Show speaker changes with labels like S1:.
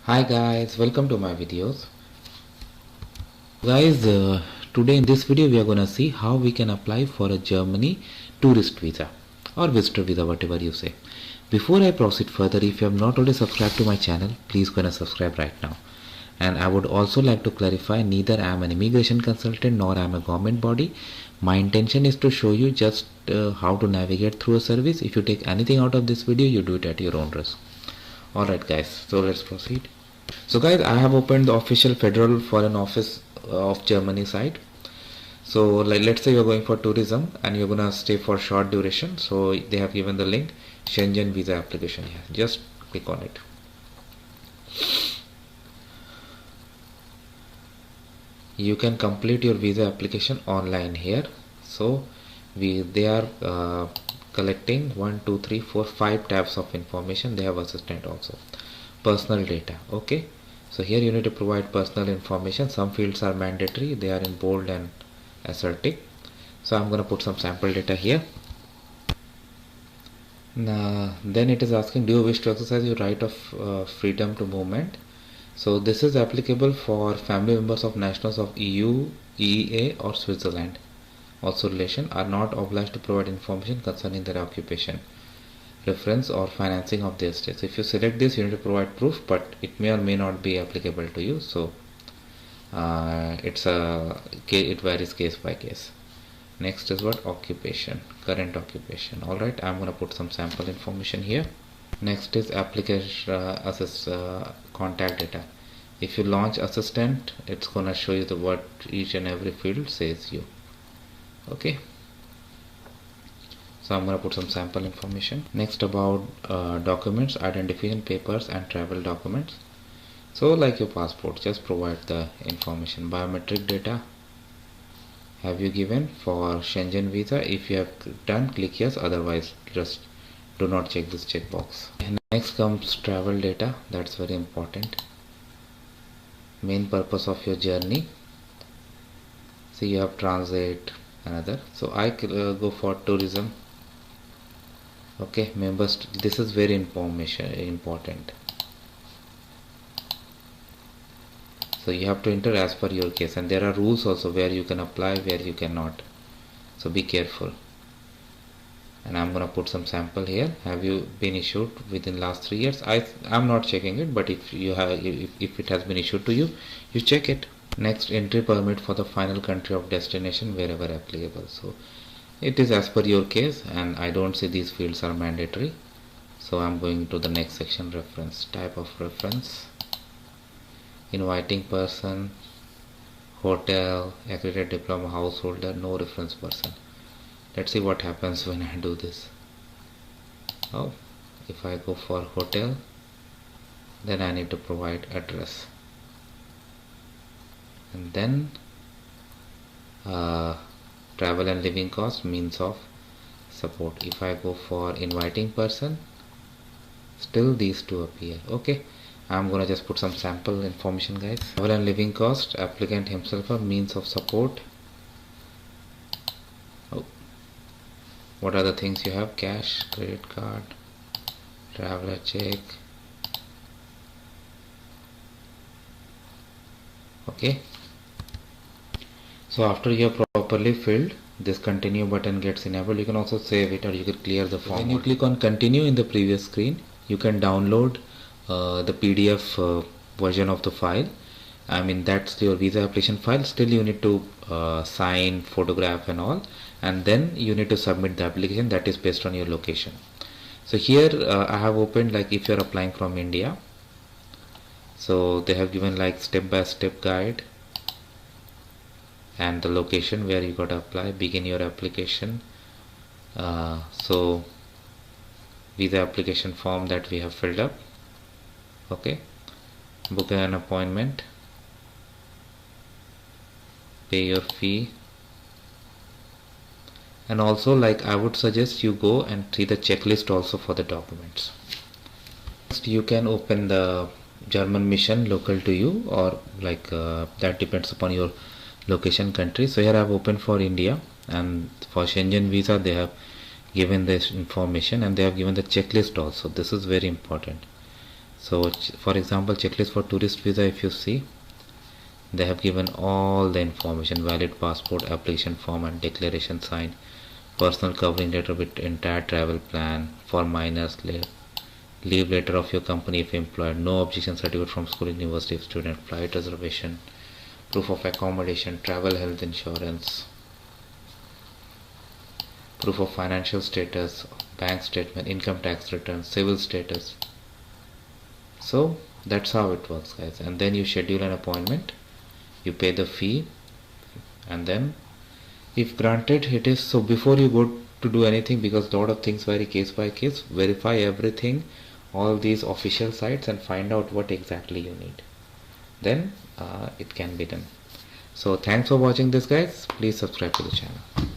S1: Hi guys, welcome to my videos. Guys, today in this video we are gonna see how we can apply for a Germany tourist visa or visitor visa, whatever you say. Before I proceed further, if you have not already subscribed to my channel, please go and subscribe right now. And I would also like to clarify, neither I am an immigration consultant nor I am a government body. My intention is to show you just how to navigate through a service. If you take anything out of this video, you do it at your own risk. Alright guys, so let's proceed. So guys, I have opened the official Federal Foreign Office of Germany site. So let's say you're going for tourism and you're gonna stay for short duration. So they have given the link Schengen visa application here. Just click on it. You can complete your visa application online here. So they are collecting 1, 2, 3, 4, 5 tabs of information. They have assistant also. Personal data. Okay, so here you need to provide personal information. Some fields are mandatory, they are in bold and assertive. So I'm going to put some sample data here. Now then it is asking, do you wish to exercise your right of freedom to movement? So this is applicable for family members of nationals of EU, EEA or Switzerland. Also relation are not obliged to provide information concerning their occupation, reference or financing of their states. If you select this, you need to provide proof, but it may or may not be applicable to you. So it varies case by case. Next is what? Occupation, current occupation. Alright, I'm going to put some sample information here. Next is application contact data. If you launch assistant, it's going to show you what each and every field says you. Okay, so I'm going to put some sample information. Next about documents, identification papers and travel documents. So like your passport, just provide the information. Biometric data have you given for Schengen visa? If you have done, click yes, otherwise just do not check this checkbox. Next comes travel data. That's very important. Main purpose of your journey. So you have transit, another. So I go for tourism. Okay, members, this is very important. So you have to enter as per your case, and there are rules also where you can apply, where you cannot. So be careful. And I'm gonna put some sample here. Have you been issued within last 3 years? I'm not checking it, but if you have, if it has been issued to you, you check it. Next, entry permit for the final country of destination wherever applicable. So it is as per your case, and I don't say these fields are mandatory. So I'm going to the next section, reference, type of reference, inviting person, hotel, accredited diploma householder, no reference person. Let's see what happens when I do this. Oh, if I go for hotel, then I need to provide address, and then travel and living cost, means of support. If I go for inviting person, still these two appear. Okay, I'm gonna just put some sample information, guys. Travel and living cost, applicant himself, a means of support. Oh, what are the things you have? Cash, credit card, traveler check. Okay, so after you have properly filled, this continue button gets enabled. You can also save it or you can clear the form. When you click on continue in the previous screen, you can download the PDF version of the file. I mean, that's your visa application file. Still you need to sign, photograph and all, and then you need to submit the application that is based on your location. So here I have opened, like if you are applying from India, so they have given like step-by-step guide and the location where you got to apply, begin your application. So visa application form that we have filled up. Okay, book an appointment, pay your fee, and also like I would suggest you go and see the checklist also for the documents. Next, you can open the German mission local to you, or like that depends upon your location country. So here I have opened for India, and for Schengen visa they have given this information, and they have given the checklist also. This is very important. So for example, checklist for tourist visa, if you see, they have given all the information: valid passport, application form and declaration signed, personal covering letter with entire travel plan for minors, leave letter of your company if employed, no objection certificate from school, university if student, flight reservation, proof of accommodation, travel health insurance, proof of financial status, bank statement, income tax return, civil status. So that's how it works, guys. And then you schedule an appointment, you pay the fee, and then if granted it is. So before you go to do anything, because a lot of things vary case by case, verify everything, all these official sites, and find out what exactly you need. Then it can be done. So thanks for watching this, guys. Please subscribe to the channel.